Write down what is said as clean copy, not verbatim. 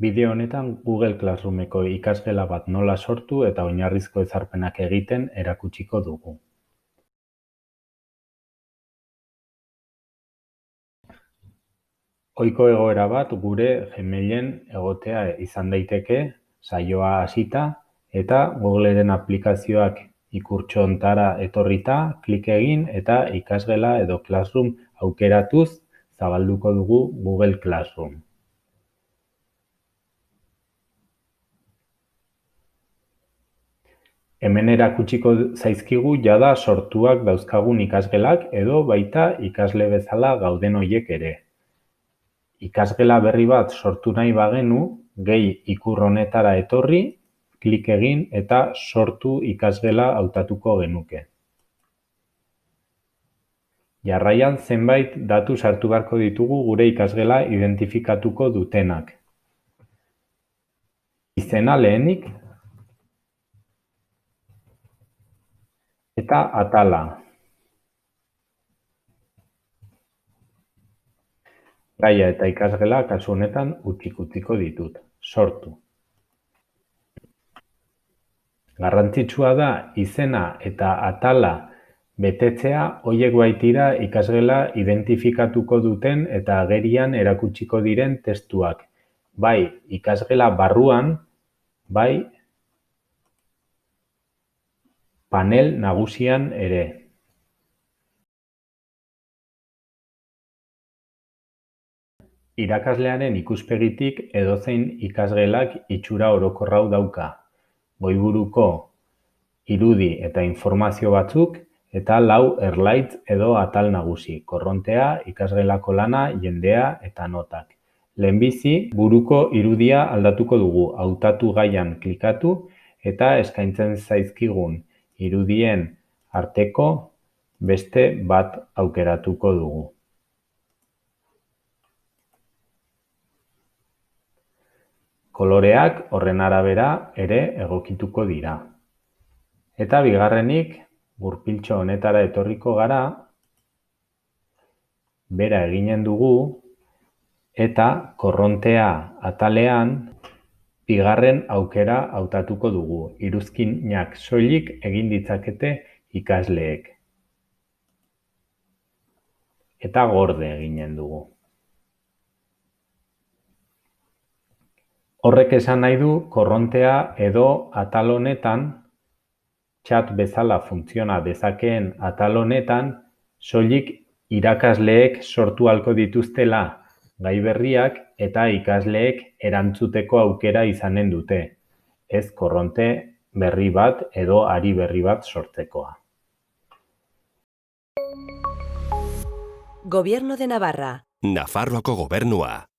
Bideo honetan Google Classroomeko ikasgela bat nola sortu eta oinarrizko ezarpenak egiten erakutsiko dugu. Ohiko egoera bat gure Gmailen egotea izan daiteke, saioa hasita, eta Googleren aplikazioak ikurtxo hontara etorrita, klik egin eta ikasgela edo Classroom aukeratuz zabalduko dugu Google Classroom. Hemen erakutsiko zaizkigu jada sortuak dauzkagun ikasgelak edo baita ikasle bezala gauden horiek ere. Ikasgela berri bat sortu nahi bagenu, gehi ikur honetara etorri, klik egin eta sortu ikasgela hautatuko genuke. Jarraian zenbait datu sartu beharko ditugu gure ikasgela identifikatuko dutenak. Izena lehenik eta atala. Gaia eta ikasgela kasu honetan utziko ditut. Sortu. Garrantzitsua da izena eta atala betetzea horiek baitira ikasgela identifikatuko duten eta agerian erakutsiko diren testuak. Bai ikasgela barruan, bai panel nagusian ere. Irakaslearen ikuspegitik edozein ikasgelak itxura orokor hau dauka. Goiburuko irudi eta informazio batzuk eta 4 erlaitz edo atal nagusi, korrontea, ikasgelako lana, jendea eta notak. Lehenbizi, buruko irudia aldatuko dugu, hautatu gaian klikatu eta eskaintzen zaizkigun irudien arteko beste bat aukeratuko dugu. Koloreak horren arabera ere egokituko dira. Eta bigarrenik, gurpiltxo honetara etorriko gara, bera eginen dugu, eta korrontea atalean bigarren aukera hautatuko dugu. Iruzkinak soilik egin ditzakete ikasleek. Eta gorde eginen dugu. Horrek esan nahi du korrontea edo atal honetan, chat bezala funtziona dezakeen atal honetan, soilik irakasleek sortu ahalko dituztela gai berriak eta ikasleek erantzuteko aukera izanen dute, ez korronte berri bat edo ari berri bat sortzekoa. Gobierno de Navarra. Nafarroako gobernua.